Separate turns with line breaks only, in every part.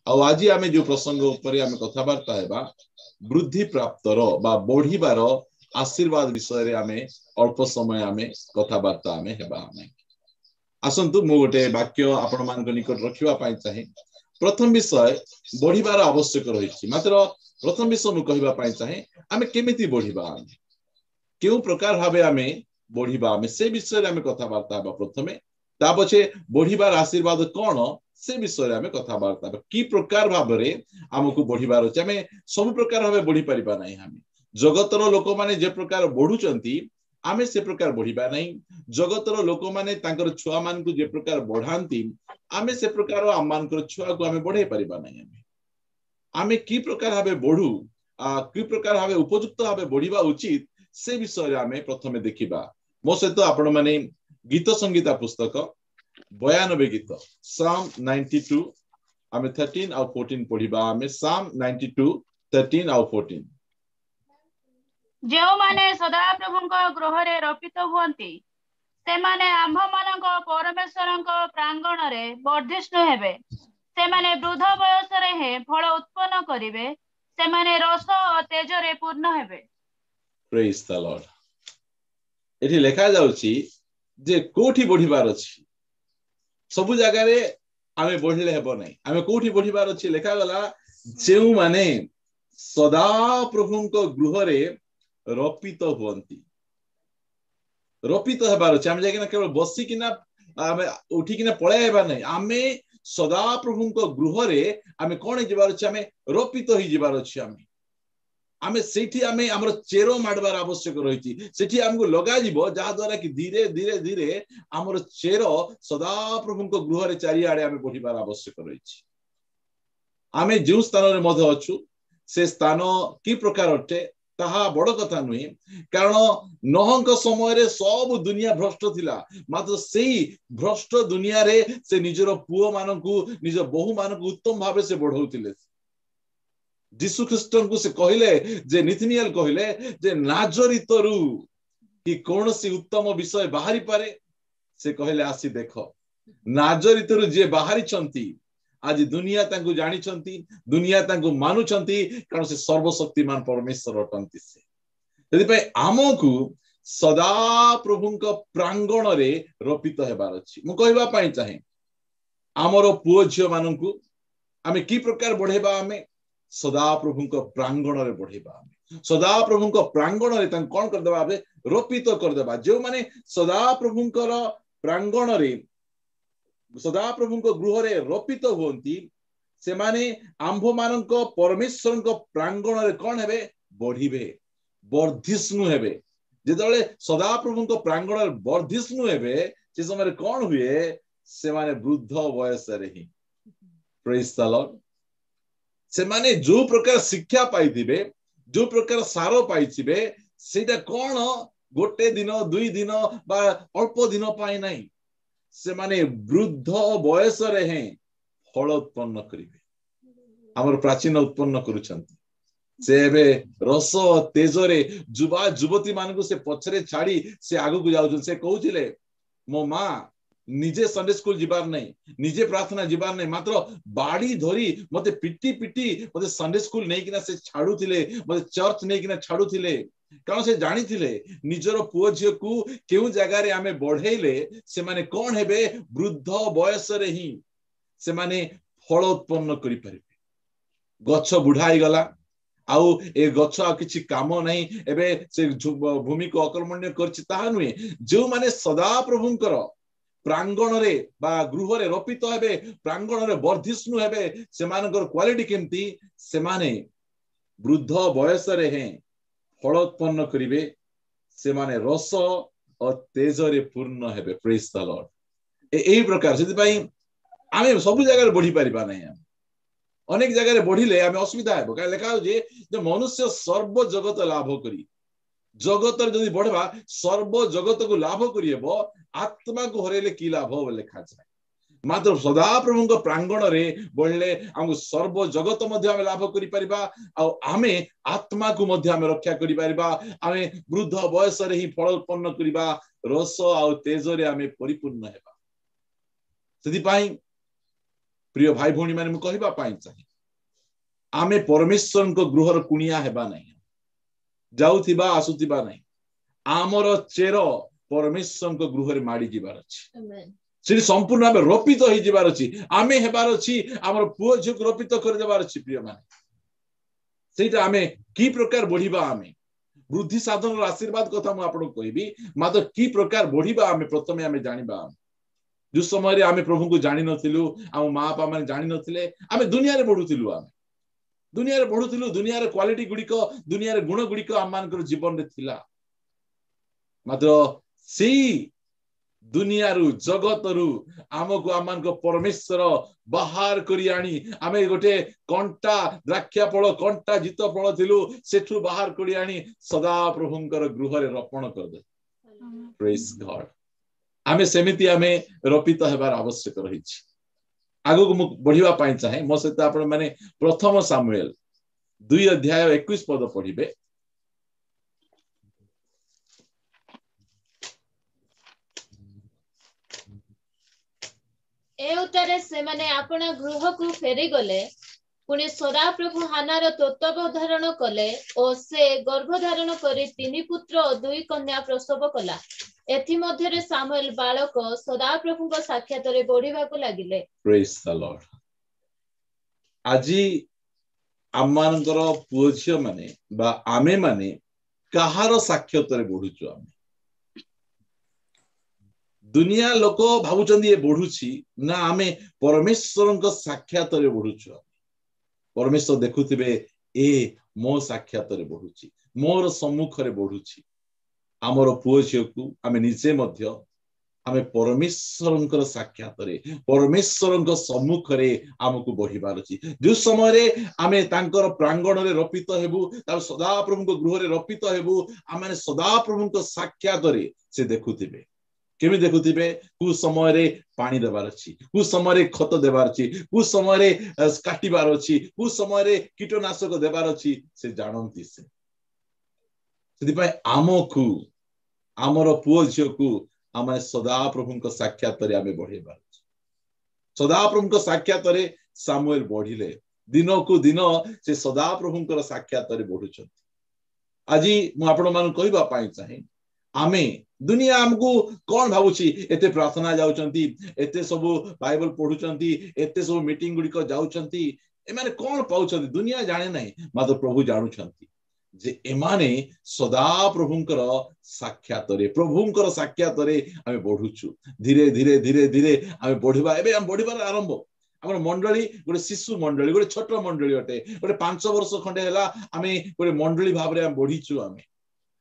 आज आम जो प्रसंग उपर आम कथबार्ता हेबा वृद्धि प्राप्तर बा बढ़िबार आशीर्वाद विषय आम अल्प समय आम कथबार्ता आम हेबा आसतु मु गोटे वाक्य आपण मान निकट रखा चाहे। प्रथम विषय बढ़िबार आवश्यक रही मात्र प्रथम विषय मु कहबा चाहे आम केमिति बढ़िबा क्यों प्रकार भाव आम बढ़िबा से विषय आम कथबार्ता हेबा प्रथमे ता पछे बढ़िबार आशीर्वाद कौन से विषय आम कथबार्ता कि प्रकार भाव आमको बढ़िबार अच्छे आम सब प्रकार भाव बढ़ी पारिबा नहीं। आम जगतर लोक माने जे प्रकार बढ़ुचंती आमे से प्रकार बढ़िबा नहीं। जगतर लोक माने तांकर छुआ मान को जे प्रकार बढ़ांती आमे से प्रकार आम मानकर छुआ को आमे बढ़ाई पारिबा नहीं। आमे की प्रकार भाव बढ़ू कि प्रकार भाव उपयुक्त भाव बढ़िबा उचित से विषय आमे प्रथमे देखिबा। मो सहित आपण माने गीत संगीता पुस्तक 92 गीत साम 92 आमे 13 और 14 पढ़िबा। आमे साम 92 13 और 14
जो माने सदा प्रभुंक गृह रे रपित हुअंती से माने आम्भ मानक परमेश्वरंक प्रांगण रे वर्धिष्णु हेबे। से माने वृद्ध बयस रे हे फल उत्पन्न करिवे। से माने रस और तेज रे पूर्ण हेबे।
Praise the Lord. एठी लेखा जाउची जे कोठी बढ़िबार अछि सबु जगह रे आमे बढ़ले हेबो नहीं। आमे कोठी बढ़िबार अछि लेखा गला जेउ माने सदा प्रभुंक गृह रे रपित हुअंती। रपित हेबार अछि आमे जाकिना केवल बसी किना आमे उठी किना पळे हेबा नहीं। आमे सदा प्रभुंक गृह रे आमे कोन जिबार अछि आमे रपित होई जिबार अछि। आमे सेठी आमे हमर चेरो माडबार आवश्यक रही सेठी हमको लगा जीवो जहा द्वारा कि धीरे धीरे धीरे हमर चेरो सदा प्रभुंक गृह रे चारि आडे आमे बढ़िबार आवश्यक रही। आमे जो स्थान रे मध्य अछु से स्थान की प्रकार अटे ताहा बड़ कथा नुहे कारण नहंक समय रे सब दुनिया भ्रष्ट थिला मात्र सेही भ्रष्ट दुनिया रे से निजर पुओ मानकू निज बहु मानकू उत्तम भावे से बढ़ौतिले। जीशु ख्रीष्टन को से कहले जे निथनियल कहले जे नाजरितरु कि कौन सी उत्तम विषय बाहरी पारे से कहले आसी देखो नाजरितरु जे बाहरी चंती आज दुनिया तांको जानी चंती दुनिया तांको मानु चंती कारण से सर्वशक्तिमान परमेश्वर अटंती। से यदि पे आमको सदा प्रभुंक प्रांगण रे रपित हेबार अछि। मु कहबा पई चाहे आमरो पुओ झियो माननकू आमे की प्रकार बढ़ेबा आमे सदा प्रभुंक प्रांगण रे बढ़ेबा। सदा प्रभुंक प्रांगण रे तां कोन कर देबा बे रोपित कर देबा। जो माने सदा प्रभुंकर प्रांगण रे सदा प्रभुंक गृह रे रोपित होंती से माने आंभ मानक परमेश्वरक प्रांगण रे कोन हेबे बढ़िबे वर्धिष्णु हेबे। जेतले सदा प्रभुंक प्रांगण रे वर्धिष्णु हेबे से समय कोन हुए से माने वृद्ध वयस रे ही प्रेज द लॉर्ड से माने जो प्रकार शिक्षा पाइथिबे जो प्रकार सारो पाइथिबे सेटा कोन गोटे दिन दुई दिन बा अल्प दिन पाई नहीं से माने वृद्ध बयस रे हैं फल उत्पन्न करिवे। हमर प्राचीन उत्पन्न करूछंती से एबे रस तेज रे जुवा जुवती मानकु से पछरे छाड़ी से आगु को जाउछन। से कहउथिले मो मां निजे संडे स्कूल जिबार नहीं निजे प्रार्थना जिबार नहीं मात्र बाड़ी धरी मते पिटी पिटी मते संडे स्कूल नहीं किना से छाड़ू थिले मते चर्च नहीं किना छाड़ू थिले कारण से जानी थिले निजर पुओ झियो को केउ जगह रे आमे बढ़ेले से माने कोन हेबे वृद्ध बयस रे ही से माने फल उत्पन्न करि परिबे। गछ बुढाई गला आउ ए गछ आ किछि काम नहीं एबे से भूमि को आक्रमण करछि ताहा नुहे। जो माने सदा प्रभुंकर प्रांगण रे बा गृह रे रपित हेबे प्रांगण रे वर्धिष्णु हेबे से मानकर क्वालिटी केमती से माने वृद्ध बयस रे हैं फल उत्पन्न करिवे से माने रस और तेज रे पूर्ण हेबे। Praise the Lord. एही प्रकार सेति पई आमे सब जगह रे बढ़ी परिबा नहीं। अनेक जगह रे बढ़िले आमे असुविधा हेबो का लेखा हो जे मनुष्य सर्व जगत लाभ करी जगतर जदि बढ़वा सर्व जगत को लाभ करिएबो आत्मा को हरेले की लाभ हो लिखा जाए। मात्र सदा प्रभुंक प्रांगण रे बढ़ले हमको सर्व जगत मध्य आमे लाभ करि परिबा आ आमे आत्मा को मध्य आमे रक्षा करि परिबा। आमे वृद्ध बयस रे ही फल उत्पन्न करिबा रस आ तेज रे आमे परिपूर्ण हेबा। सेति पई प्रिय भाई भौणी माने मु कहबा पाई चाहे आमे परमेश्वर को गृहर कुणिया हेबा नहीं जाउथिबा आसुथिबा नहीं आमर चेर परमेश्वर को गृहर माड़ी जीवार अछि से संपूर्ण भाव रोपित हो जीवार अछि आमे हेबार अछि हमर पुओ झिक रोपित कर देबार अछि प्रिय माने सेटा आमे की प्रकार बढ़िबा आमे वृद्धि साधन आशीर्वाद कथा मु आपन कहबी मात्र की प्रकार बढ़िबा आमे प्रथमे आमे जानिबा जो समय आमे प्रभु को जानि नथिलु हम मां बापा माने जानि नथिले आमे दुनिया रे बढ़ुथिलु आमे दुनिया रे बढ़ुथिलु दुनिया रे क्वालिटी गुडी को दुनिया रे गुण गुडी को आम जीवन रे थिला मात्र सी दुनिया रु जगत रु आमको आमान को परमेश्वर बाहर करी आनी आमे गोटे कंटा द्राक्षा फल कंटा जित फल थिलु सेठु बाहर करी आनी सदा प्रभुंकर गृह रे रोपण कर दे प्रेज गॉड आमे सेमिति आमे रोपित हेबार आवश्यक रही छी आगो को बढ़िबा पाई चाहे मो सहित आपण माने प्रथम सामुएल 2 अध्याय 21 पद पढ़िबे
ए उतारे से माने आपना गृह को फेरी गले पुणे सदा प्रभु हानार तत्वावधारण कले और से गर्भधारण करी 3 पुत्र और 2 कन्या प्रसव कला एथि मध्यरे सामुएल बालक सदा प्रभु को साक्षात रे बढ़िबा को लागिले
प्रेज द लॉर्ड आजी आमानकर पुओ झियो माने बा आमे माने कहार साक्षात रे बढ़ुचु आमे दुनिया लोक भावुचंदी ये बढ़ुची ना आमे परमेश्वर साक्षात रे बढ़ुचु परमेश्वर देखुथिबे ए मो साक्षात रे बढ़ुची मोर सम्मुख रे बढ़ुची आमर पुओ झियो को आमे निजे मध्य आमे परमेश्वर साक्षात रे परमेश्वर सम्मुख रे आमको बढ़िबार अछि जो समय रे आमे तांकर प्रांगण रे रोपित हेबु ता सदा प्रभु को गृह रे रोपित हेबु आमे सदा प्रभु को साक्षात रे से देखुथिबे केमी देखुथिबे कु समय रे पानी देबार अछि कु समय रे खत देबार अछि कु समय रे काटिबार अछि कु समय रे कीटनाशक देबार अछि से जानंती से सेति पय आमकु आमर पुओ झियो को आमे सदा प्रभु को साक्षात रे आमे बढ़ेबार सदा प्रभु को साक्षात रे सामुएल बढ़िले दिन को दिन से सदा प्रभु को साक्षात रे बढ़ुछन आजी मु आपण मान कहबा पाई चाहे आमे दुनिया हमको कौन भावुची एते प्रार्थना जाउचंती एते सब बाइबल पढुचंती एते सब मीटिंग गुडी को जाउचंती ए माने कौन पाउचंती दुनिया जाने नहीं मात्र प्रभु जानुचंती जे एमाने सदा प्रभुंकर साक्षात रे प्रभुंकर साक्षात रे आमे बढ़ुछु धीरे धीरे धीरे धीरे आमे बढ़िबा एबे हम बढ़िबार आरंभ हमर मंडली गोटे शिशु मंडली गोटे छोट मंडली अटे गोटे 5 वर्ष खंडे हला आमे गोटे मंडली भाव रे हम बढ़िछु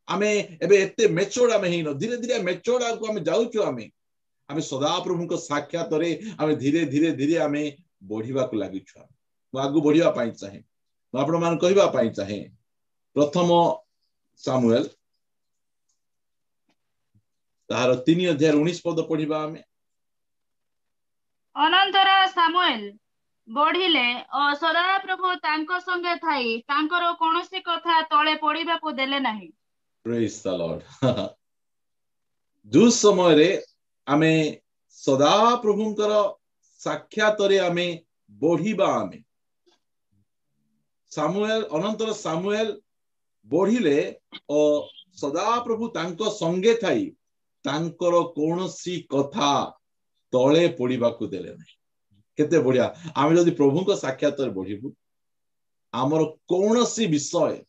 आमे एबे एते मेचोर्ड आमे हिनो धीरे धीरे मेचोर्ड आको आमे जाउछु आमे सदा प्रभु को साक्षात रे आमे धीरे धीरे धीरे आमे बढ़िबा को लागिछु हम आगु बढ़िबा पाई चाहे म आपण मान कहबा पाई चाहे प्रथम सामुएल तार 3 अध्याय 19 पद पढ़िबा आमे
अनंतर सामुएल बढ़िले और सदा प्रभु तांको संगे थाई तांकर कोनोसी कथा तळे पड़िबा को देले नाही
प्रेज द लॉर्ड जो समय रे आमे सदा प्रभुंकर साक्षात रे आमे बढ़िबा आमे सामुएल अनंतर सामुएल बढ़िले और सदा प्रभु तांको संगे थाई तांकर कोनोसी कथा तळे पड़िबा को देले नाही केते बढ़िया आमे जदि प्रभु को साक्षात रे बढ़िबु हमर कोनोसी विषय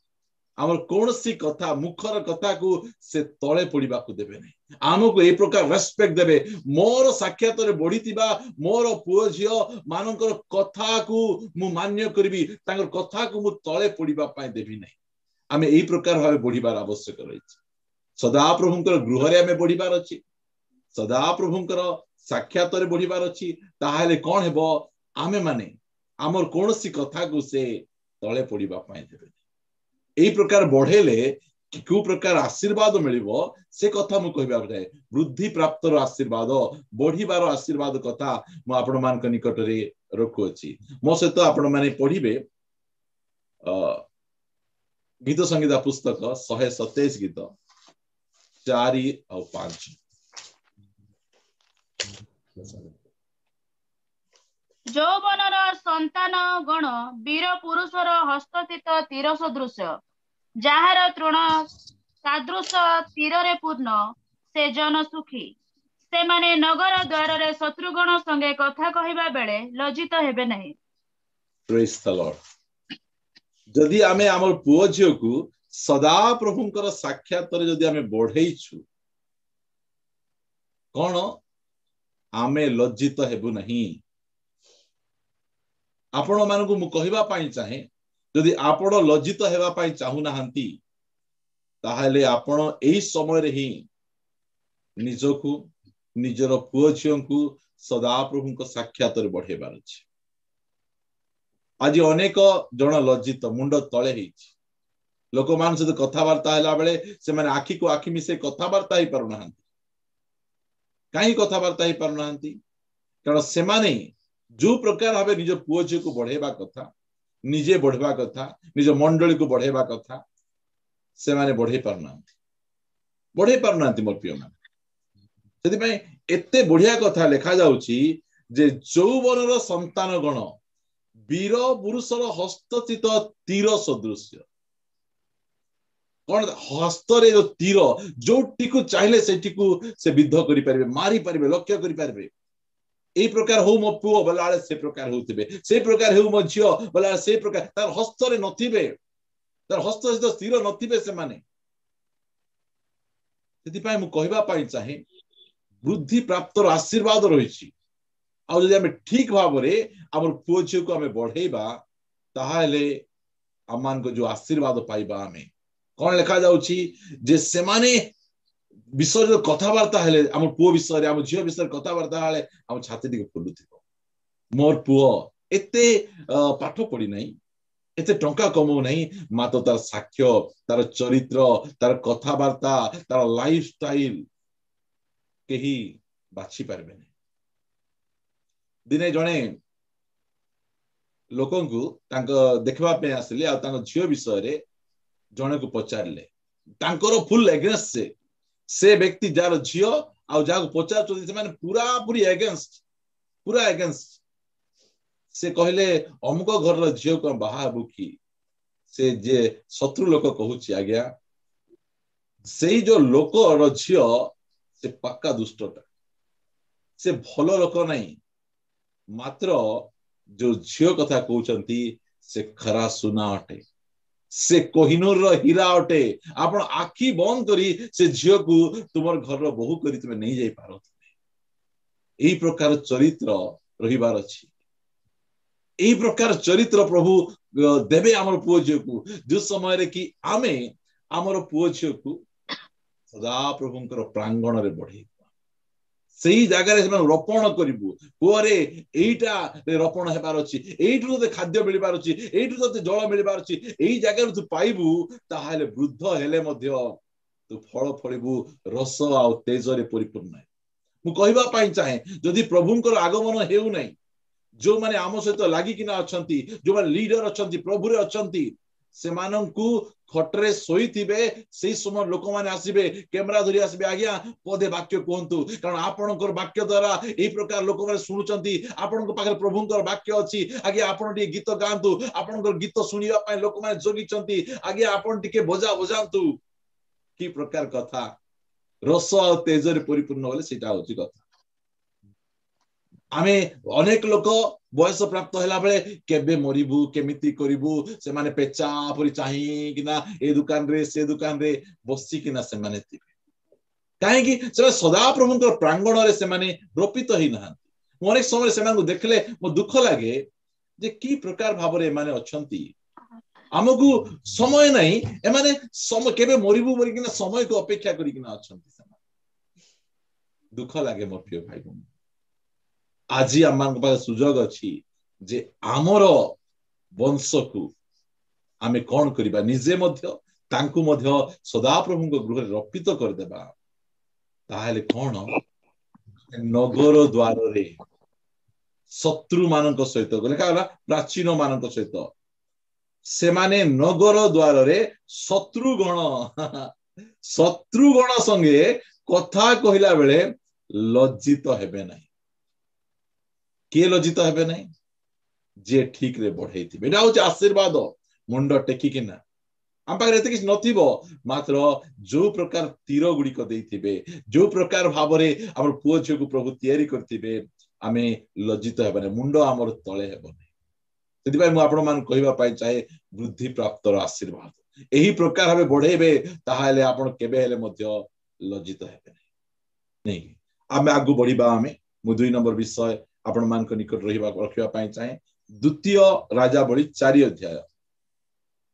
हमर कोनोसी कथा मुखर कथा को से तळे पड़िबा को देबे नहीं आमको ए प्रकार रेस्पेक्ट देबे मोर साक्षात रे बढ़ितिबा मोर पुओ झियो मानकर कथा को मु मान्य करबी तांकर कथा को मु तळे पड़िबा पाए देबी नहीं आमे ए प्रकार भाबे बढ़िबार आवश्यक रही सदा प्रभुंकर गृह रे आमे बढ़िबार अछि सदा प्रभुंकर साक्षात रे बढ़िबार अछि ताहाले कोन हेबो आमे माने हमर कोनोसी कथा को से तळे पड़िबा पाए देबे एई प्रकार बढ़ेले कौ प्रकार आशीर्वाद मिलिबो से कथा मु कहबा चाहे वृद्धि प्राप्त आशीर्वाद बढ़िबार आशीर्वाद कथा मु आपण मान के निकट रे रखु अछि मो सहित आपण माने पढ़िबे गीत संगीता पुस्तक 127 गीत 4 और 5
ଯୌବନର ସନ୍ତାନ ଗଣ ବୀର ପୁରୁଷର ହସ୍ତସ୍ଥିତ ତୀର ସଦୃଶ, ଯାହାର ତୃଣ ସାଦୃଶ ତୀରରେ ପୂର୍ଣ୍ଣ, ସେ ଜନ ସୁଖୀ। ସେମାନେ ନଗର ଦ୍ୱାରରେ ଶତ୍ରୁଗଣ ସଙ୍ଗେ କଥା କହିବା ବେଳେ ଲଜ୍ଜିତ ହେବେ ନାହିଁ।
Praise the Lord. ଯଦି ଆମେ ଆମର ପୁଅ ଝିଅକୁ ସଦା ପ୍ରଭୁଙ୍କର ସାକ୍ଷାତରେ ଯଦି ଆମେ ବଢେଇଛୁ, କଣ ଆମେ ଲଜ୍ଜିତ ହେବୁ ନାହିଁ। ଆପଣ ମାନଙ୍କୁ ମୁଁ କହିବା ପାଇଁ ଚାହେଁ, ଯଦି ଆପଣ ଲଜ୍ଜିତ ହେବା ପାଇଁ ଚାହୁଁନାହାନ୍ତି, ତାହେଲେ ଆପଣ ଏହି ସମୟରେ ହିଁ ନିଜକୁ ନିଜର ପୁଅ ଝିଅଙ୍କୁ ସଦାପ୍ରଭୁଙ୍କ ସାକ୍ଷାତରେ ବଢେଇବାର ଅଛି। ଆଜି ଅନେକ ଜଣ ଲଜ୍ଜିତ, ମୁଣ୍ଡ ତଳେ ହେଇଛି। ଲୋକମାନଙ୍କ ସହିତ କଥାବାର୍ତ୍ତା ହେଲା ବେଳେ ସେମାନେ ଆଖିକୁ ଆଖି ମିଶେଇ କଥାବାର୍ତ୍ତା ହେଇପାରୁନାହାନ୍ତି। କାହିଁକି କଥାବାର୍ତ୍ତା ହେଇପାରୁନାହାନ୍ତି? କାରଣ ସେମାନେ ଯୋଉ ପ୍ରକାର ଭାବେ ନିଜ ପୁଅ ଝିଅକୁ ବଢେଇବା କଥା, ନିଜେ ବଢେଇବା କଥା, ନିଜ ମଣ୍ଡଳୀକୁ ବଢେଇବା କଥା, ସେମାନେ ବଢେଇ ପାରୁନାହାନ୍ତି ମୋର ପ୍ରିୟ ମାନେ। ସେଥିପାଇଁ ଏତେ ବଢିଆ କଥା ଲେଖାଯାଉଛି ଯେ ଯୌବନର ସନ୍ତାନ ଗଣ ବୀର ପୁରୁଷର ହସ୍ତସ୍ଥିତ ତୀର ସଦୃଶ୍ୟ। କଣ? ହସ୍ତରେ ଯୋଉ ତୀର, ଯୋଉଟିକୁ ଚାହିଁଲେ ସେଠିକୁ ସେ ବିଦ୍ଧ କରିପାରିବେ, ମାରିପାରିବେ, ଲକ୍ଷ୍ୟ କରିପାରିବେ। এই ପ୍ରକାର ହଉ ମୋ ପୁଅ ବୋଲାବେଳେ ସେ ପ୍ରକାର ହଉଥିବେ, ସେଇ ପ୍ରକାର ହେଉ ମୋ ଝିଅ ବୋଲାବେଳେ ସେଇ ପ୍ରକାର। ତାର ହସ୍ତରେ ନଥିବେ, ତାର ହସ୍ତ ସହିତ ସ୍ଥିର ନଥିବେ ସେମାନେ। ସେଥିପାଇଁ ମୁଁ କହିବା ପାଇଁ ଚାହେଁ, ବୃଦ୍ଧି ପ୍ରାପ୍ତର ଆଶୀର୍ବାଦ ରହିଛି। ଆଉ ଯଦି ଆମେ ଠିକ ଭାବରେ ଆମର ପୁଅ ଝିଅକୁ ଆମେ ବଢେଇବା, ତାହେଲେ ଆମମାନଙ୍କ ଯୋଉ ଆଶୀର୍ବାଦ ପାଇବା ଆମେ। କଣ ଲେଖାଯାଉଛି? ଯେ ସେମାନେ ବିଷୟରେ କଥାବାର୍ତ୍ତା ହେଲେ, ଆମ ପୁଅ ବିଷୟରେ, ଆମ ଝିଅ ବିଷୟରେ କଥାବାର୍ତ୍ତା ହେଲେ ଆମ ଛାତି ଟିକେ ଫୁଲୁଥିବ। ମୋର ପୁଅ ଏତେ ପାଠ ପଢି ନାହିଁ, ଏତେ ଟଙ୍କା କମଉ ନାହିଁ, ମାତ୍ର ତାର ସାକ୍ଷ୍ୟ, ତାର ଚରିତ୍ର, ତାର କଥାବାର୍ତ୍ତା, ତାର ଲାଇଫ ଷ୍ଟାଇଲ କେହି ବାଛି ପାରିବେନି। ଦିନେ ଜଣେ ଲୋକଙ୍କୁ ତାଙ୍କ ଦେଖିବା ପାଇଁ ଆସିଲେ, ଆଉ ତାଙ୍କ ଝିଅ ବିଷୟରେ ଜଣକୁ ପଚାରିଲେ। ତାଙ୍କର ଫୁଲ ଏଗେନ୍ଷ୍ଟ ସେ ବ୍ୟକ୍ତି ଯାହାର ଝିଅ ଆଉ ଯାହାକୁ ପଚାରୁଛନ୍ତି, ସେମାନେ ପୁରାପୁରି ଏଗେନ୍ଷ୍ଟ। ସେ କହିଲେ, ଅମୁକ ଘରର ଝିଅକୁ ବାହା ହେବୁ କି? ସେ ଯେ ଶତ୍ରୁ ଲୋକ କହୁଛି, ଆଜ୍ଞା ସେଇ ଯୋଉ ଲୋକର ଝିଅ ସେ ପକ୍କା ଦୁଷ୍ଟଟା, ସେ ଭଲ ଲୋକ ନାହିଁ। ମାତ୍ର ଯୋଉ ଝିଅ କଥା କହୁଛନ୍ତି ସେ ଖରା ସୁନା ଅଟେ, ସେ କୋହିନୂରର ହୀରା ଅଟେ। ଆପଣ ଆଖି ବନ୍ଦ କରି ସେ ଝିଅକୁ ତୁମର ଘରର ବୋହୂ କରି ତୁମେ ନେଇଯାଇ ପାର। ଏହି ପ୍ରକାର ଚରିତ୍ର ରହିବାର ଅଛି। ଏହି ପ୍ରକାର ଚରିତ୍ର ପ୍ରଭୁ ଦେବେ ଆମର ପୁଅ ଝିଅକୁ, ଯୋଉ ସମୟରେ କି ଆମେ ଆମର ପୁଅ ଝିଅକୁ ସଦାପ୍ରଭୁଙ୍କର ପ୍ରାଙ୍ଗଣରେ ବଢେଇବା। ସେଇ ଜାଗାରେ ସେମାନେ ରୋପଣ କରିବୁ। ପୁଅରେ ଏଇଟା ରୋପଣ ହେବାର ଅଛି, ଏଇଠୁ ତତେ ଖାଦ୍ୟ ମିଳିବାର ଅଛି, ଏଇଠୁ ତତେ ଜଳ ମିଳିବାର ଅଛି, ଏଇ ଜାଗାରୁ ତୁ ପାଇବୁ। ତାହେଲେ ବୃଦ୍ଧ ହେଲେ ମଧ୍ୟ ତୁ ଫଳ ଫଳିବୁ, ରସ ଆଉ ତେଜରେ ପରିପୂର୍ଣ୍ଣ। ମୁଁ କହିବା ପାଇଁ ଚାହେଁ, ଯଦି ପ୍ରଭୁଙ୍କର ଆଗମନ ହେଉନାହିଁ, ଯୋଉମାନେ ଆମ ସହିତ ଲାଗିକିନା ଅଛନ୍ତି, ଯୋଉମାନେ ଲିଡର ଅଛନ୍ତି, ପ୍ରଭୁରେ ଅଛନ୍ତି, ସେମାନଙ୍କୁ ଖଟରେ ଶୋଇଥିବେ, ସେଇ ସମୟ ଲୋକମାନେ ଆସିବେ, କ୍ୟାମେରା ଧରି ଆସିବେ, ଆଜ୍ଞା ପଦେ ବାକ୍ୟ କୁହନ୍ତୁ। କାରଣ ଆପଣଙ୍କର ବାକ୍ୟ ଦ୍ଵାରା ଏଇ ପ୍ରକାର ଲୋକମାନେ ଶୁଣୁଛନ୍ତି, ଆପଣଙ୍କ ପାଖରେ ପ୍ରଭୁଙ୍କର ବାକ୍ୟ ଅଛି, ଆଜ୍ଞା ଆପଣ ଟିକେ ଗୀତ ଗାଆନ୍ତୁ, ଆପଣଙ୍କର ଗୀତ ଶୁଣିବା ପାଇଁ ଲୋକମାନେ ଜଗିଛନ୍ତି, ଆଜ୍ଞା ଆପଣ ଟିକେ ବଜାନ୍ତୁ। କି ପ୍ରକାର କଥା! ରସ ଆଉ ତେଜରେ ପରିପୂର୍ଣ୍ଣ ହେଲେ ସେଇଟା ହଉଛି କଥା। ଆମେ ଅନେକ ଲୋକ ବୟସ ପ୍ରାପ୍ତ ହେଲା ବେଳେ କେବେ ମରିବୁ, କେମିତି କରିବୁ, ସେମାନେ ପେଚା ପରି ଚାହିଁକିନା ଏ ଦୋକାନରେ ସେ ଦୋକାନରେ ବସିକିନା ସେମାନେ ଥିବେ। କାହିଁକି? ସେମାନେ ସଦାପ୍ରଭୁଙ୍କର ପ୍ରାଙ୍ଗଣରେ ସେମାନେ ରୋପିତ ହେଇନାହାନ୍ତି। ମୁଁ ଅନେକ ସମୟରେ ସେମାନଙ୍କୁ ଦେଖିଲେ ମୋ ଦୁଃଖ ଲାଗେ ଯେ କି ପ୍ରକାର ଭାବରେ ଏମାନେ ଅଛନ୍ତି। ଆମକୁ ସମୟ ନାହିଁ, ଏମାନେ କେବେ ମରିବୁ ବୋଲିକିନା ସମୟକୁ ଅପେକ୍ଷା କରିକିନା ଅଛନ୍ତି। ସେମାନେ ଦୁଃଖ ଲାଗେ ମୋ ପ୍ରିୟ ଭାଇ ଭଉଣୀ। ଆଜି ଆମମାନଙ୍କ ପାଖରେ ସୁଯୋଗ ଅଛି ଯେ ଆମର ବଂଶକୁ ଆମେ କଣ କରିବା, ନିଜେ ମଧ୍ୟ ତାଙ୍କୁ ମଧ୍ୟ ସଦାପ୍ରଭୁଙ୍କ ଗୃହରେ ରୋପିତ କରିଦେବା। ତାହେଲେ କଣ, ନଗର ଦ୍ୱାରରେ ଶତ୍ରୁ ମାନଙ୍କ ସହିତ, ଲେଖାଗଲା ପ୍ରାଚୀନ ମାନଙ୍କ ସହିତ, ସେମାନେ ନଗର ଦ୍ୱାରରେ ଶତ୍ରୁଗଣ ସଙ୍ଗେ କଥା କହିଲା ବେଳେ ଲଜ୍ଜିତ ହେବେ ନାହିଁ। किए लज्जित हेबे नहीं जे ठीक रे बढ़ई थिबे एटा होचे आशीर्वाद मुंड टेकिकिना आम पाखे एत किसी नथिबो मात्र जो प्रकार तीर गुड़िक देइथिबे जो प्रकार भावरे हमर पुओ झियो को प्रभु तयारी करथिबे आमे लज्जित हेबे नहीं मुंड हमर तळे हेबो नहीं सेति भाई मु आपण मान कहबा पाई चाहे वृद्धि प्राप्तर आशीर्वाद एही प्रकार भाबे बढ़ेबे ताहाले आपण केबे हेले मध्य लज्जित हेबे नहीं आमे आगु बढ़िबा आमे मु 2 नंबर विषय आपण मान को निकट रहिबा रखिबा पाई चाहे द्वितीय राजावली 4 अध्याय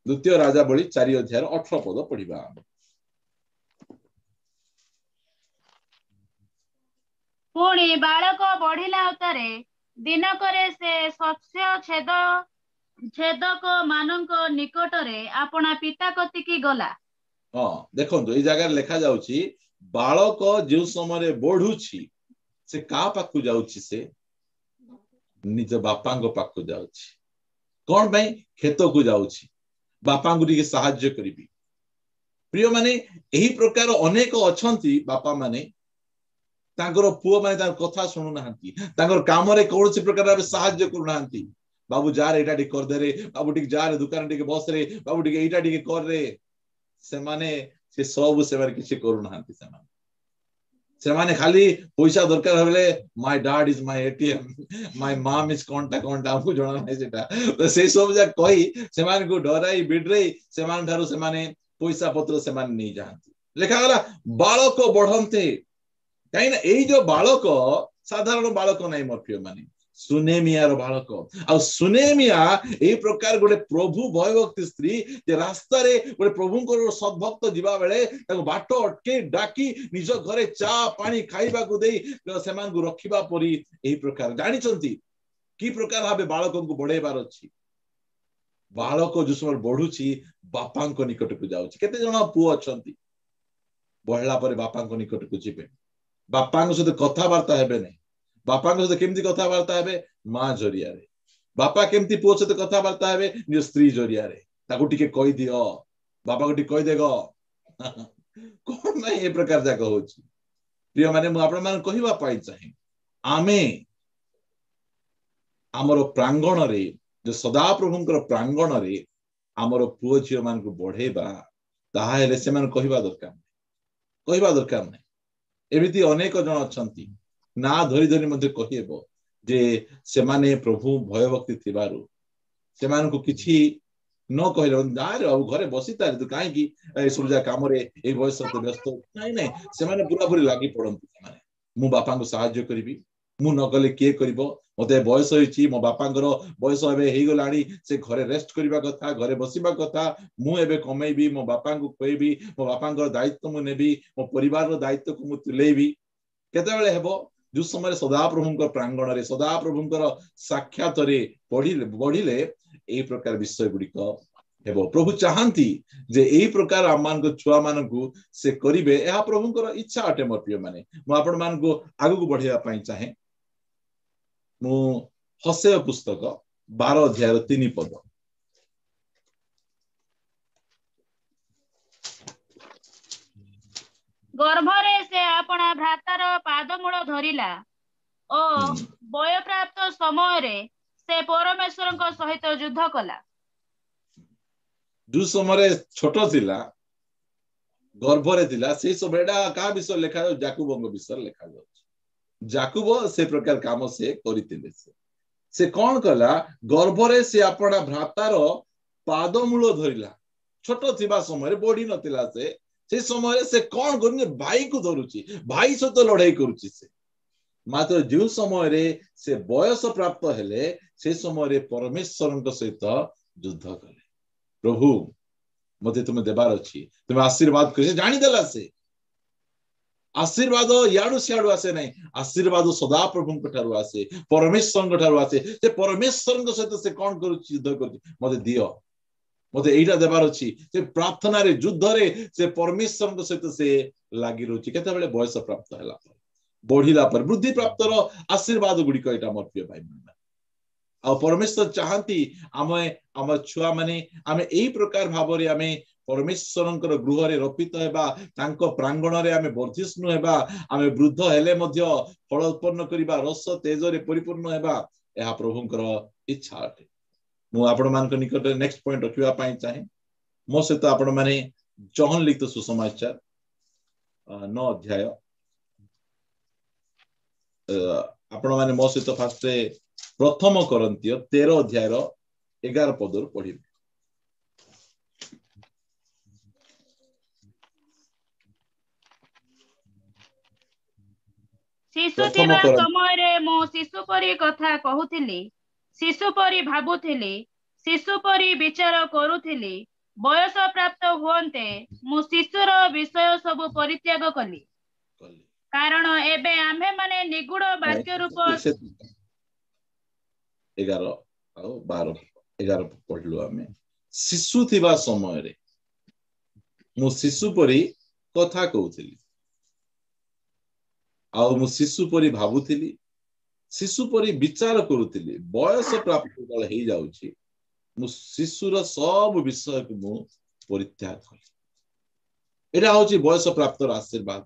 द्वितीय राजावली 4 अध्याय 18 पद पढ़िबा
पुणी बालक बढ़िला उतारे दिनकरे से शस्य छेदक मानक निकटरे अपना पिता कतिकी गला
हाँ देखो ये जगह लिखा जाउची बालक जो समय बढ़ुची से का पाखु जाउची से निज बापा पाखु जाउची कौन भाई खेत को जाउची बापा को टिके साहाय्य करिबी प्रिय माने एही प्रकार अनेक अछंती बापा माने तांकर पुओ माने तार कथा सुनु नाहंती तांकर काम रे कोनसी प्रकार साहाय्य करू नाहंती बाबू जा रे एटा टिके कर दे रे बाबू टिके जा रे दुकान टिके बस रे बाबू टिके एटा टिके कर रे से माने से सब से बारे किछि करू नाहंती से माने खाली पैसा दरकार हबले my dad is my ATM my mom is कोंटा हमको जणा नै सेटा तो से सब जा कहि से माने को डराई बिडरई से माने थारो से माने पैसा पत्र से माने नै जांती लेखा गला बालक बढ़ंते काई ना एई जो बालक साधारण बालक नै मफियो माने सुनेमिया रो बालक आ सुनेमिया एई प्रकार गोटे प्रभु भयभक्ति स्त्री जे रास्ता रे गोटे प्रभु को सद्भक्त जीवा बेले ताको बाटो अटके डाकी निज घरे चा पानी खाइबा को देई सेमान को रखिबा परी एई प्रकार जानि चंती की प्रकार भाबे बालक को बढ़ेबार अछि बालक जो समय बढ़ुची बापा को निकट को जाउची केते जणा पुओ अछंती बढ़ला परे बापा को निकट को जिबे बापा को सहित कथा वार्ता हेबे नै बापा को सहित केमती कथा वार्ता हेबे मां जरिया रे बापा केमती पुओ सहित कथा वार्ता हेबे निज स्त्री जरिया रे ताको टिके कहि दियो बापा को टिके कहि देगो कोन नै ए प्रकार जाक होची प्रिय माने मु आपण मान कहिबा पाई चाहे आमे हमर प्रांगण रे जो सदा प्रभुंकर प्रांगण रे हमर पुओ झियो मान को बढ़ेबा ताहा हेले से मान कहिबा दरकार नै एमिति अनेक जन अछंती ना धरी धरी मध्ये कहिबो जे से माने प्रभु भयभक्ति थिबारु से मान को किछि न कहले ना रे अब घरे बसी तार तू काहे की ए सुरजा काम रे ए बयस ते व्यस्त नै से माने पूरा पूरी लागि पड़ंती से माने मु बापा को सहाय्य करबी मु न गले के करबो मते बयस होईची मो बापांगर बयस एबे हेई गलाणी से घरे रेस्ट करबा कथा घरे बसिबा कथा मु एबे कमेबी मो बापा को कहबी मो बापांगर दायित्व मु नेबी मो परिवार रो दायित्व को मु तुलेबी केते बेले हेबो जो समय सदा प्रभुंकर प्रांगण रे सदा प्रभुंकर साक्षात रे बढ़िले एई प्रकार विषय गुडिक हेबो प्रभु चाहंती जे एई प्रकार आमान को छुआ मान को से करिवे एहा प्रभुंकर इच्छा अटे मोर प्रिय माने मु आपण मान को आगु को बढ़िया पई चाहे मु हसेय पुस्तक 12 अध्याय 3 पद
गर्भरे से अपना भ्रातार पादमूल धरिला ओ बय प्राप्त समय रे से परमेश्वर सहित युद्ध कला
जो समय छोट थिला गर्भरे थिला से सबेडा का विषय लिखा जाउ जाकुबंग विषय लिखा जाउ जाकुब से प्रकार काम से करितिले से कौन कला गर्भरे से अपना भ्रातार पादमूल धरिला छोट थिबा समय बढ़ी नथिला से समय से कौन करने भाई को धरुची भाई सहित लड़ाई करुची से मात्र जो समय रे से बयस प्राप्त हेले से समय परमेश्वर सहित युद्ध कले प्रभु मते तुम देबार अछि तुम आशीर्वाद कर जानी देला से आशीर्वाद याडू सियाडू आसे नहीं आशीर्वाद सदा प्रभु ठारू आसे परमेश्वर ठारू आसे से परमेश्वर सहित से कौन करुची युद्ध करुची मते दियो मते एटा देबार अछि से प्रार्थना रे युद्ध रे से परमेश्वर सहित से लागि रोची केते बेले बयस प्राप्त हैला पर बढ़िला पर वृद्धि प्राप्तर आशीर्वाद गुडी को एटा मोर प्रिय भाई आ परमेश्वर चाहती आमे आम छुआ माने आमे एई प्रकार भाबरे आमे परमेश्वरंकर गृह रे रपित हेबा तांको प्रांगण रे आमे वर्धिष्णु हेबा आमे वृद्ध हेले मध्य फल उत्पन्न करिबा रस तेज रे परिपूर्ण हेबा एहा प्रभुंकर इच्छा अटे मु आपण मानक निकट नेक्स्ट पॉइंट रखिबा पई चाहे मो सहित आपण माने जहन लिखित सुसमाचार 9 अध्याय आपण माने मो सहित फास्ट प्रथम कोरिन्थिय 13 अध्याय 11 पद पढ़िबे
शिशु थिबा समय रे मो शिशु परी कथा कहूथिली शिशु परी भाबुथिली शिशु परी विचार करूथिली बयस प्राप्त होते मु शिशुर विषय सब परित्याग कली कारण एबे आम्भे माने निगूढ़ वाक्य रूप
11 और 12 11 पढ़लु आमे शिशु थिबा समय रे मु शिशु परी कथा कहूथिली आ मु शिशु परी भाबुथिली शिशु परी विचार करूथिली बयस प्राप्त जल हे जाउची मु शिशुर सब विषय को मु परित्याग कली एटा होची बयस प्राप्त आशीर्वाद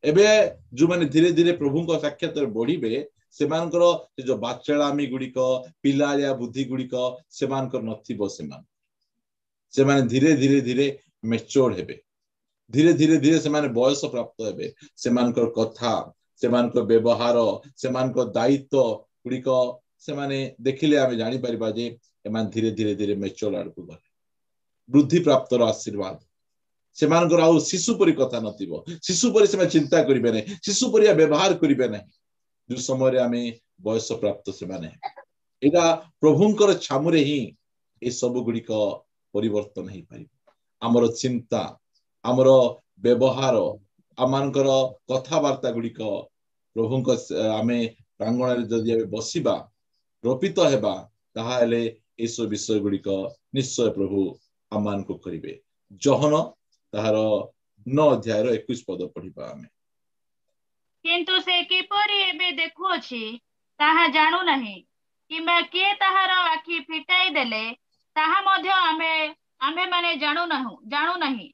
एबे जो माने धीरे धीरे प्रभु को साक्षात बढ़िबे सेमानकर जो बाचलामी गुड़िक पिलालिया बुद्धि गुड़िक सेमानकर नथिबो सेमाने धीरे धीरे धीरे मैच्योर हेबे धीरे धीरे धीरे सेमाने बयस प्राप्त हेबे सेमानकर कथा सेमानकर व्यवहार सेमानकर दायित्व गुड़िक सेमाने देखिले आमे जानि परिबा जे एमान धीरे धीरे धीरे मैच्योर आडकु गले वृद्धि प्राप्त आशीर्वाद सेमानकर आउ शिशु परी कथा नथिबो शिशु परी सेमा चिंता करिबे नै शिशु परी व्यवहार करिबे नै जो समय आमे बयस प्राप्त सेमाने एटा प्रभुंकर छामुरे ही ए सब गुड़िक परिवर्तन हे पारि हमर चिंता हमर व्यवहार आमानकर कथा वार्ता गुड़िक प्रभुंक आमे प्रांगण रे जदि आमे बसिबा रोपित हेबा ताहा हेले ए सब विषय गुड़िक निश्चय प्रभु आमान को करिवे जहन ताहार 9 अध्याय 21 पद पढ़िबा आमे
किंतु से किपरि एबे देखु अछि ताहा जानु नाही किबा के ताहार आखि फिटाई देले ताहा मध्य आमे माने जानु नाही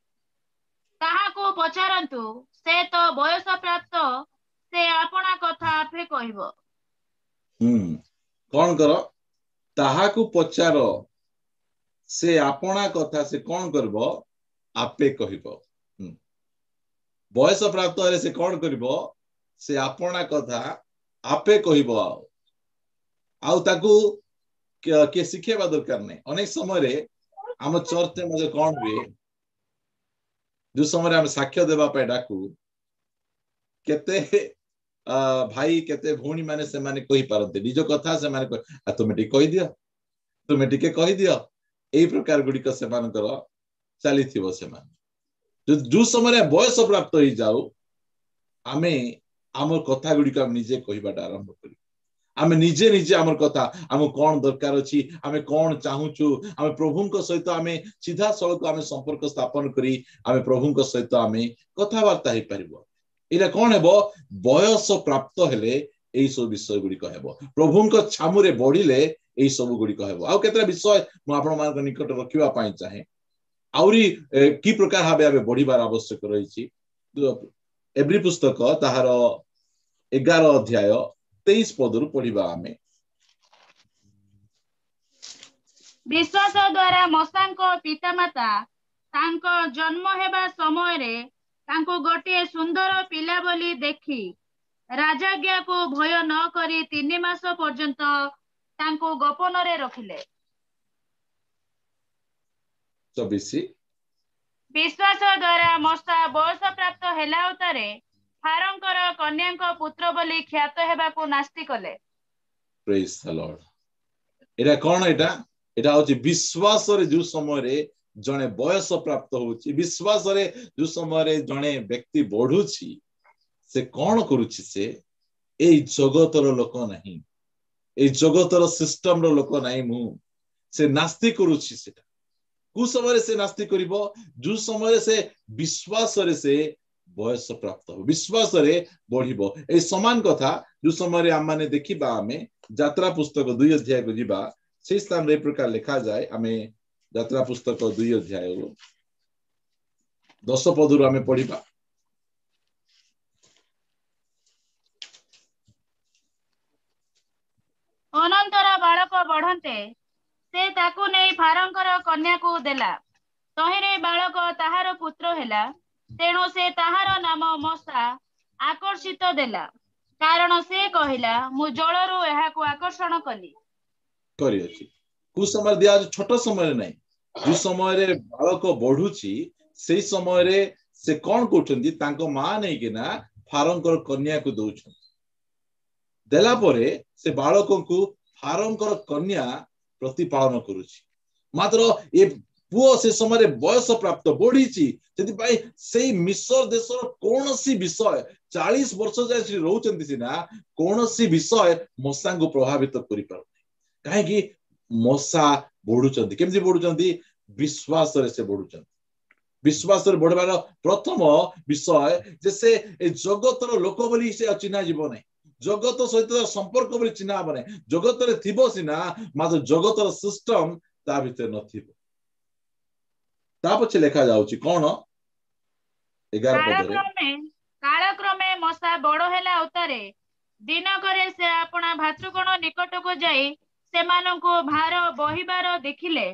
ताहा को पचारंतु से तो बयस प्राप्त से आपना कथा आपे कहबो
कोन करो ताहा को पचार से आपना कथा से कोन करबो आपे कहबो बयस प्राप्त हेले से कोन करबो से आपना कथा आपे कहबो आउ ताकू के शिखेबा दरकार नै अनेक समय रे हम चर्च में कोन हुए जो समय हम साक्ष्य देबा पे डाकू केते भाई केते भौणी माने से माने कहि पारते निज कथा से माने तुमे टिके कहि दियो एई प्रकार गुडी को से मानकर चली थिबो से माने जो समय बयस प्राप्त हो जाऊ आमे आम कथा गुडी को निजे कहिबाटा आरंभ करी आमे निजे निजे आमर कथा आम कोन दरकार अछि आमे कोन चाहूचु आमे प्रभुंक सहित आमे सीधा सळक आमे संपर्क स्थापन करी आमे प्रभुंक सहित आमे कथा वार्ता हे परिबो एला कोन हेबो बयस प्राप्त हेले एई सब विषय गुडी को हेबो प्रभुंक छामुरे बढ़िले एई सब गुडी को हेबो आ केतरा विषय म आपण मान निकट रखिबा पई चाहे आउरी की प्रकार हाबे आबे बढ़िबार आवश्यक रहिछि एवरी पुस्तक ताहार 11 अध्याय 23 पदरु पढ़िबा आमे
विश्वास द्वारा मसांको पितामाता तांको जन्म हेबा समय रे तांको गोटे सुंदर पिला बोली देखि राजाज्ञा को भय न करी 3 मास पर्यंत तांको गोपन रे रखिले
24
विश्वास द्वारा मसा बयस प्राप्त हेला उतारे फारंकर कन्याको पुत्र बोली ख्यात हेबा को नास्ति कले
प्रेज द लॉर्ड एटा कोन एटा होची विश्वास रे जो समय रे जणे बयस प्राप्त होची विश्वास रे जो समय रे जणे व्यक्ति बढ़ुची से कोन करूची से ए जगतर लोक नाही ए जगतर सिस्टम रो लोक नाही मु से नास्ति करूची सेटा कु समय रे से नास्ति करिवो जो समय रे से विश्वास रे से बयस प्राप्त हो विश्वास रे बढ़िबो ए समान कथा जो समय रे हम माने देखिबा आमे यात्रा पुस्तक 2 अध्याय को जिबा से स्थान रे प्रकार लिखा जाए आमे यात्रा पुस्तक 2 अध्याय 10 पदरु आमे पढिबा
अनंतर बालक बढ़ते से ताकू नहीं फारंकर कन्या को देला तहिरे बालक ताहार पुत्र हेला तेणु से ताहार नाम मसा आकर्षित देला कारण से कहिला मु जलरू एहाकू आकर्षण कली
करी अछि कु समय दिया छोट समय नहीं जो समय रे बालक बढ़ुची से समय रे से कोन कोचंदी तांको मां नहीं कि ना फारंकर कन्या को दउछन देला परे से बालक को फारंकर कन्या प्रतिपालन करुची मात्र ए पुओ से समय बयस प्राप्त बढ़ीची जति भाई से मिस्र देशर कोनोसी विषय 40 वर्ष जाय से रहउचंती सिना कोनोसी विषय मसा को प्रभावित करि पार काहे कि मसा बढ़ुचंती केमति बढ़ुचंती विश्वास रे से बढ़ुचंती विश्वास रे बढ़बार प्रथम विषय जे से ए जगतर लोक बोली से अचिना जीव नै जगत सहित संपर्क बोली चिन्हा बने जगत रे थिबो सिना मात्र जगतर सिस्टम ता भीतर नथिबो ता पछे लेखा जाउची कोन 11 पदरे
कालक्रमे मसा बड़ हेला उतारे दिन करे से अपना भातृगण निकट को जाई सेमानंको भार बहिबार देखिले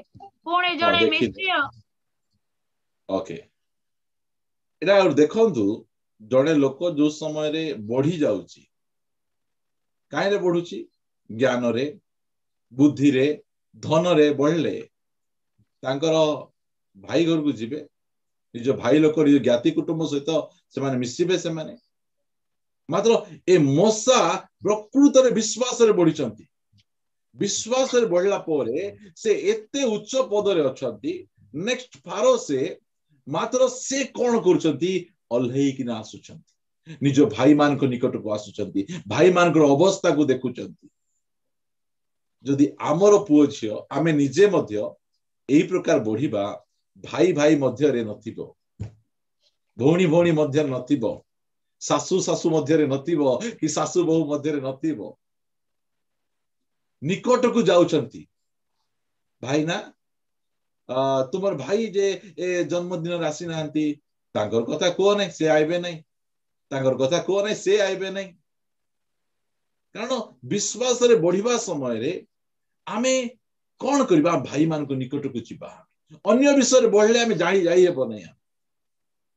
पुणी जणे मिस्त्रीय
ओके एरा देखंतु जणे लोक जो समय रे बढ़ी जाउची काहे रे बढ़ुची ज्ञान रे बुद्धि रे धन रे बढ़ले तांकर भाई घर को जिबे निज भाई लोक निज ज्ञाति कुटुंब सहित से माने मिसिबे से माने मात्र ए मसा प्रकृत रे विश्वास रे बढ़िचंती विश्वास रे बढ़ला परे से एते उच्च पद रे अछंती नेक्स्ट फारो से मात्र से कोन करचंती अल्हेई किना आसुचंती निज भाई मान को निकट को आसुचंती भाई मान को अवस्था को देखुचंती जदि आमर पुओ झियो आमे निजे मध्य एही प्रकार बढ़िबा भाई भाई मध्य रे नथिबो भौणी भौणी मध्य नथिबो सासु सासु मध्य रे नथिबो कि सासु बहु मध्य रे नथिबो निकट को जाउचंती भाई ना तुमर भाई जे ए जन्मदिन राशि नांती तांकर कथा को नै से आइबे नै तांकर कथा को नै से आइबे नै कारण विश्वास रे बढ़िबा समय रे आमे कोन करबा भाई मान को निकट को जिबा अन्य विषय रे बढ़ले आमे जानि जाई हेबो नै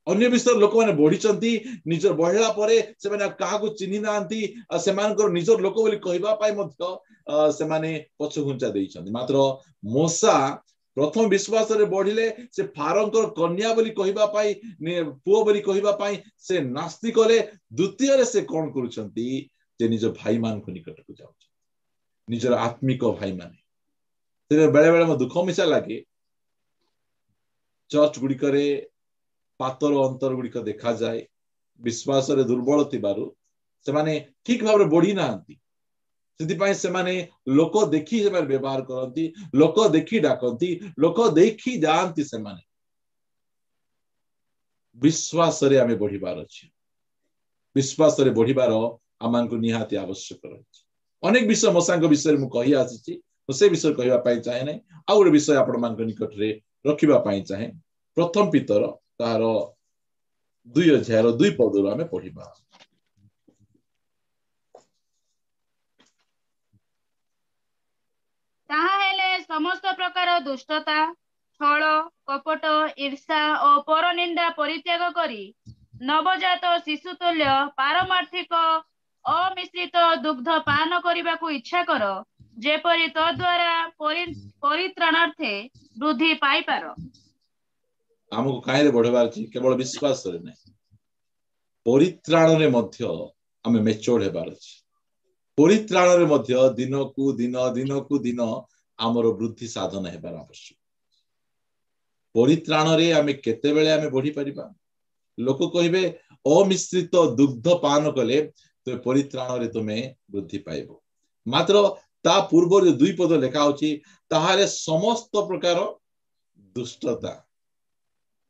अन्य विषय लोक माने बढ़िचंती निजर बढ़ला परे से माने काहा को चिन्हि नांती से मानकर निजर लोक बोली कहबा पाई मध्य से माने पछ घुंचा देइचंती मात्र मोसा प्रथम विश्वास रे बढ़िले से फारंकर कन्या बोली कहबा पाई पुओ बोली कहबा पाई से नास्ति कले द्वितीय रे से कोन करूचंती जे निज भाई मान को निकट को जाउछ निजर आत्मिक भाई माने से बेले बेले म दुख मिसा लागे चर्च गुडी करे पातर अंतर गुडी को देखा जाए विश्वास रे दुर्बल थिबारु से माने ठीक भाबरे बढ़ी नांती से माने लोक देखी से माने व्यवहार करती लोक देखी डाकती लोक देखी जानती से माने विश्वास रे आमे बढ़िबार अछि विश्वास रे बढ़िबार आमान को निहाती आवश्यक रहछि अनेक विषय मसांग विषय मु कहि आछि से विषय कहबा पाई चाहे नै आ और विषय आपण मान को निकट रे रखिबा पाई चाहे प्रथम पितर तार 2 अध्याय 2 पद आमे पढिबा
ताहा हेले समस्त प्रकार दुष्टता छल कपट ईर्षा और परनिंदा परित्याग करी नवजात शिशु तुल्य पारमार्थिक अमिश्रित दुग्ध पान करने को इच्छा कर जेपरी तद्वारा परित्राणार्थे वृद्धि पाई पार
हमको काहे बढ़वार छी केवल विश्वास रे नै परित्राण रे मध्य हमें मेच्योर हेबार अछि परित्राण रे मध्य दिन को दिन आमर वृद्धि साधन हेबार आवश्यक परित्राण रे हमें केते बेले हमें बढ़ी परिबा लोक कहिबे अमिश्रित दुग्ध पान कले तो परित्राण रे तुमे वृद्धि पाइबो मात्र ता पूर्व जो 2 पद लेखा होची ताहारे समस्त प्रकार दुष्टता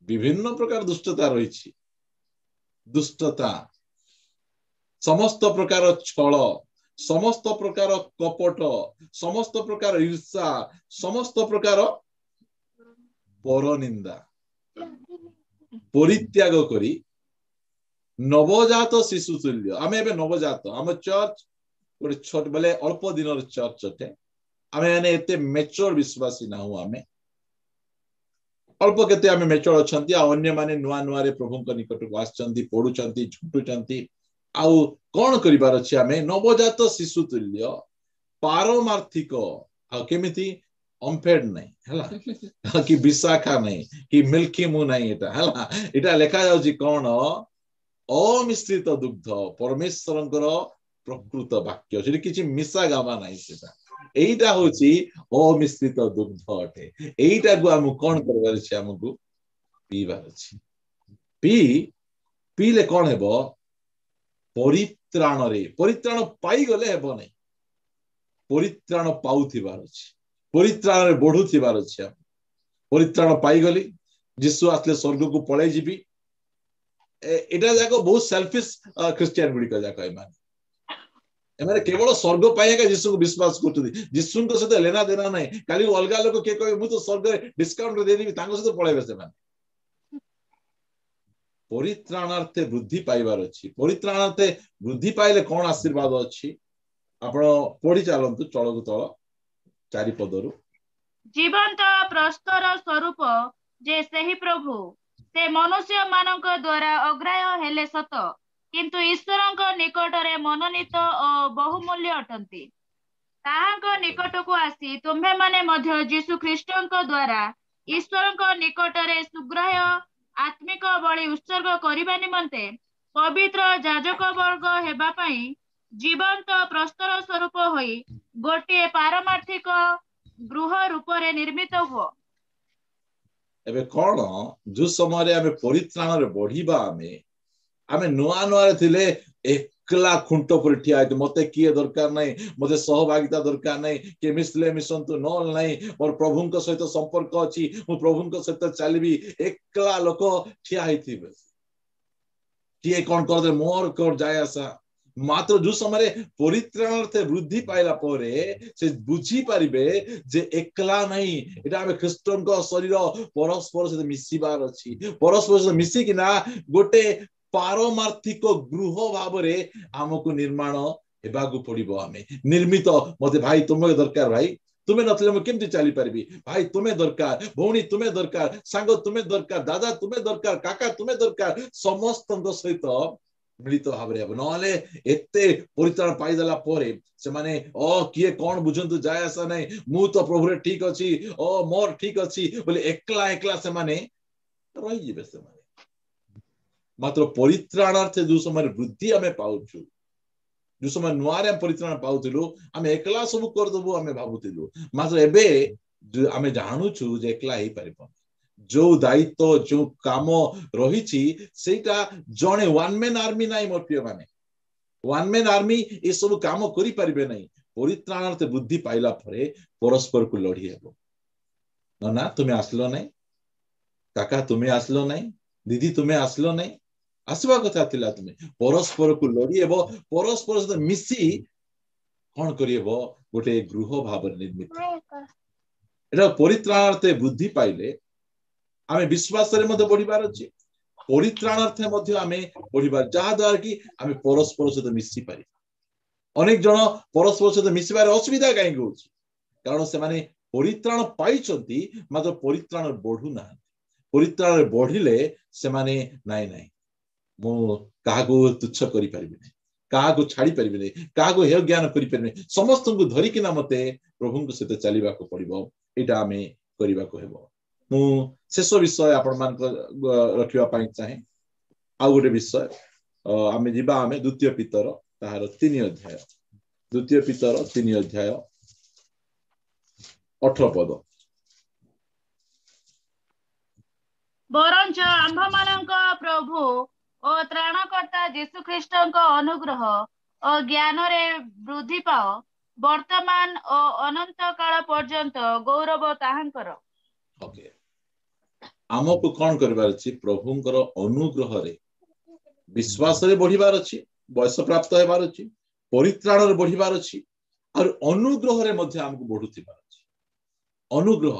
विभिन्न प्रकार दुष्टता रही दुष्टता समस्त प्रकार छल समस्त प्रकार कपट समस्त प्रकार ईर्षा समस्त प्रकार परनिंदा परित्याग करी नवजात शिशु तुल्य आम ए नवजात आम चर्च गोटे छोट बेले अल्प दिन चर्च अटे आम एते मेच्योर विश्वासी ना हूँ आम अल्प केते आम मेच्योर अच्छा अन्य माने नुआ नुआ रे प्रभु निकट को आछंती पढ़ुचंती झुटुचंती आउ कौन करिवार अछि आमे नवजात शिशु तुल्य पारमार्थिक आ केमिति अम्फेड नहीं हला कि विशाखा नहीं कि मिल्की मु नहीं एटा एटा लिखा जाउची कौन अमिश्रित दुग्ध परमेश्वरंकर प्रकृत वाक्य सेठी किछि मिसा गावा नहीं सेटा एइटा होची अमिश्रित दुग्ध अटे एइटा को हम कोन करबार अछि हमकु पीबार अछि पीले कोन हेबो परित्राण रे परित्राण पाई गले हेबो नहीं परित्राण पाउथिबार अछि परित्राण रे बढ़ुथिबार अछि परित्राण पाई गली यीशु आसले स्वर्ग को पळै जिबी एटा जाको बहुत सेल्फिश क्रिश्चियन गुडी का जाको एमाने केवल स्वर्ग पाएगा यीशु को विश्वास करथि यीशु को सते लेना देना नहीं काली अलगा लोक के कहे मु तो स्वर्ग रे डिस्काउंट दे देबी तांको सते पळैबे से माने परित्राणार्थे वृद्धि पाइबार अछि परित्राणार्थे वृद्धि पाइले कोन आशीर्वाद अछि आपण पढि चालंतु चळगु तळ चारि पदरु
जीवंत प्रस्तर स्वरूप जे सही प्रभु से मनुष्य मानक द्वारा अग्राह्य हेले सत किंतु ईश्वरଙ୍କ निकटरे मनोनीत और बहुमूल्य अटंती ताहांक निकट को आसी तुम्हे माने मध्य यीशु ख्रीष्टଙ୍କ द्वारा ईश्वरଙ୍କ निकटरे सुग्राह्य आत्मिक बलि उत्सर्ग करिबा निमंते पवित्र याजक वर्ग हेबा पई जीवंत प्रस्तर स्वरूप होई गोटे पारमार्थिक गृह रूप रे निर्मित हो
एबे कोन जो समय रे आमे परित्राण रे बढ़ीबा आमे नुआ नुआ रे थिले एकला खुंट पर ठिया मते किए दरकार नहीं मते सहभागिता दरकार नहीं के मिसले मिसंतु नल नहीं और प्रभुंक सहित संपर्क अछि मु प्रभुंक सहित चलबी एकला लोक ठिया हिथिबे किए कोन कर दे मोर कर जाय आसा मात्र जो समय परित्राणार्थे वृद्धि पाइला परे से बुझी पारिबे जे एकला नहीं एटा हम ख्रीष्टन को शरीर परस्पर से मिसिबार अछि परस्पर से मिसी कि ना गोटे पारमार्थिक गृह भाव रे हमको निर्माण हेबागु पड़िबो आमे निर्मित मते भाई तुमे दरकार भाई तुमे नथले म केमति चली परबी भाई तुमे दरकार भौणी तुमे दरकार सांग तुमे दरकार दादा तुमे दरकार काका तुमे दरकार समस्तଙ୍କ सहित मिलित भाव रे नले एते परित्राण पाई देला परे से माने किए कोन बुझंतु जाय आसा नै मु तो प्रभु रे ठीक अछि मोर ठीक अछि बोले एकला एकला से माने रहि जिवे से माने मात्र परित्राणार्थे जो समय वृद्धि आमे पाउछु जो समय नुआरे परित्राण पाउथिलु आमे एकला सब कर दबु आमे भाबुथिलु मात्र एबे आमे जानुछु जे एकला ही परिपन जो दायित्व जो काम रहिछि सेटा जणे वन मैन आर्मी नाही मोटियो माने वन मैन आर्मी ए सब काम करि परिबे नाही परित्राणार्थे वृद्धि पाइला परे परस्पर को लढी हेबो ना तुमे आसलो नाही काका तुमे आसलो नाही दीदी तुमे आसलो नाही आसवा कथा थिला तुमे परस्पर को लड़ी हेबो परस्पर सहित मिसी कोन करियबो गोटे गृह भाव निर्मित एटा परित्राणार्थे वृद्धि पाइले आमे विश्वास रे मते बढ़िबार अछि परित्राणार्थे मते आमे बढ़िबार जहा द्वारा कि आमे परस्पर सहित मिसी पारि अनेक जन परस्पर सहित मिसिबार असुविधा काहे होछि कारण से माने परित्राण पाइचंती मात्र परित्राण बढ़ु ना परित्राण बढ़िले से माने नाइ नाइ मु काहाको तुच्छ करि परिबे काहाको छाड़ी परिबे काहाको हे ज्ञान करि परिबे समस्त को धरि किना मते प्रभु को सहित चलीबा को पड़िबो एटा आमे करिबा को हेबो मु शेष विषय आपण मान रखिबा पई चाहे आ गोटे विषय आमे जिबा आमे द्वितीय पितर ताहार 3 अध्याय द्वितीय पितर 3 अध्याय 18 पद
बरंच आम्भमानंक प्रभु और त्राणकर्ता यीशु ख्रीष्टଙ୍କ अनुग्रह और ज्ञान रे वृद्धि पाओ वर्तमान और अनंत काल पर्यंत गौरव ताहांकर
ओके हमको कौन करबार अछि प्रभुंकर अनुग्रह रे विश्वास रे बढ़िबार अछि बयस प्राप्त हेबार अछि परित्राण रे बढ़िबार अछि और अनुग्रह रे मध्य हमको बढ़ुथिबार अछि अनुग्रह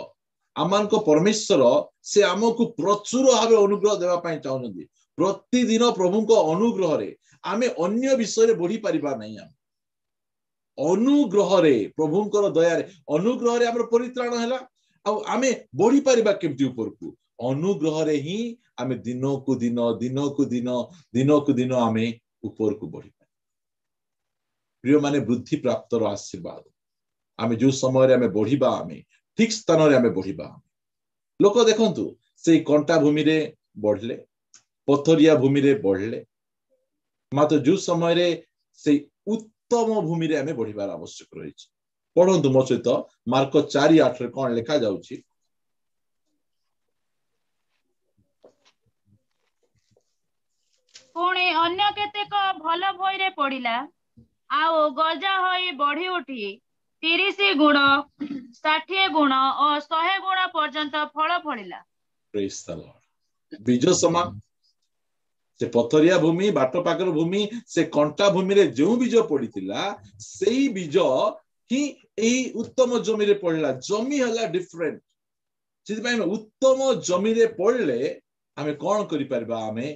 आमानको परमेश्वर से आमको प्रचुर भाव अनुग्रह देवा पाई चाहउछन्ती प्रतिदिन प्रभु को अनुग्रह रे आमे अन्य विषय रे बढ़ी परिबा नहीं अनुग्रह रे प्रभुंकर दया रे अनुग्रह रे हमर परित्राण हैला आ आमे बढ़ी परिबा केमती ऊपर को अनुग्रह रे ही आमे दिनो को दिन आमे ऊपर को बढ़ी प्रिय माने वृद्धि प्राप्त रो आशीर्वाद आमे जो समय रे आमे बढ़ीबा आमे ठीक स्थान रे आमे बढ़ीबा लोक देखंतु से कंटा भूमि रे बढ़ले पथरिया भूमि रे बढ़ले मात्र जो समय रे से उत्तम भूमि रे आमे बढ़ीबार आवश्यक रही पढ़ंतु मो सहित मार्क 4:8 रे कोन लिखा जाउछि
पुणी अन्य केतेक भल भई रे पड़िला आउ गजा होई बढ़ी उठी 30 गुण 60 गुण और 100 गुण पर्यंत फल फलिला
प्रेज द लॉर्ड बीज समान से पथरिया भूमि बाट पाकर भूमि से कंटा भूमि रे जो बीज पड़ीतिला सेही बीज ही एही उत्तम जमी रे पड़ला जमी हला डिफरेंट सिधि उत्तम जमी रे पड़ले आमे कोन करि परबा आमे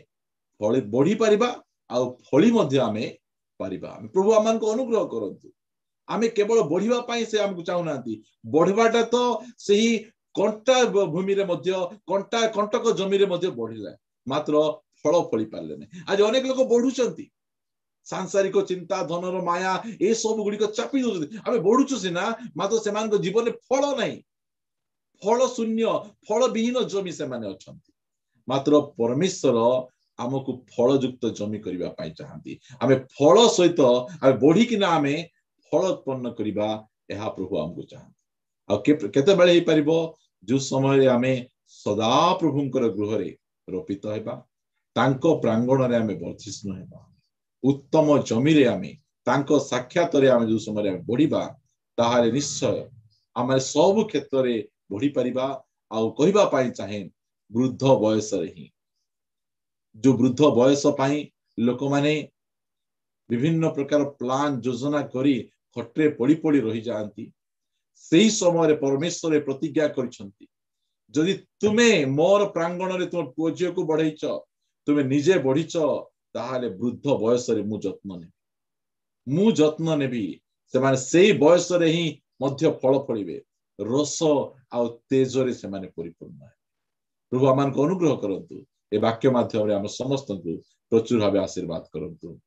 फल बढ़ी परिबा आ फली मध्य आमे परिबा प्रभु आमान को अनुग्रह करंतु आमे केवल बढ़िबा पाई से हमकु चाहुनांती बढ़िबाटा तो सेही कंटा भूमि रे मध्य कंटा कंटक जमी रे मध्य बढ़िला मात्र फल फली पारले नै आज अनेक लोक बढ़ुचंती सांसारिक चिंता धनर माया ए सब गुडी को चापी दोछथि आमे बढ़ुछु सिना मात्र सेमान को जीवन रे फल नै फल शून्य फल विहीन जमी से माने अछंती मात्र परमेश्वर आमको फल युक्त जमी करबा पाई चाहंती आमे फल सहित आमे बढ़ी किना आमे फल उत्पन्न करबा एहा प्रभु हमको चाहंती आ केते बेले हे परिबो जो समय रे आमे सदा प्रभुंकर गृह रे रोपित हेबा तांको प्रांगण रे आमे वर्धिष्णु हेबा उत्तम जमी रे आमे तांको साक्षात रे आमे जो समय रे बढ़ीबा ताहारे निश्चय आमे सब क्षेत्र रे बढ़ी परिबा आ कहबा पाई चाहे वृद्ध बयस रे ही जो वृद्ध बयस पाई लोक माने विभिन्न प्रकार प्लान योजना करी खटरे पड़ी पड़ी रही जाती सही समय परमेश्वर प्रतिज्ञा करिसंती जदि तुमे मोर प्रांगण रे तुम पुओझियो को बढ़ैछ तुमे निजे बढ़ीछ ताहाले वृद्ध बयस रे मु जत्न नेबी से माने सेही बयस रे ही मध्य फल फलिबे रस आ तेज रे से माने परिपूर्ण प्रभु आमान को अनुग्रह करंतु ए वाक्य माध्यम रे हम समस्त को प्रचुर भाव आशीर्वाद करंतु।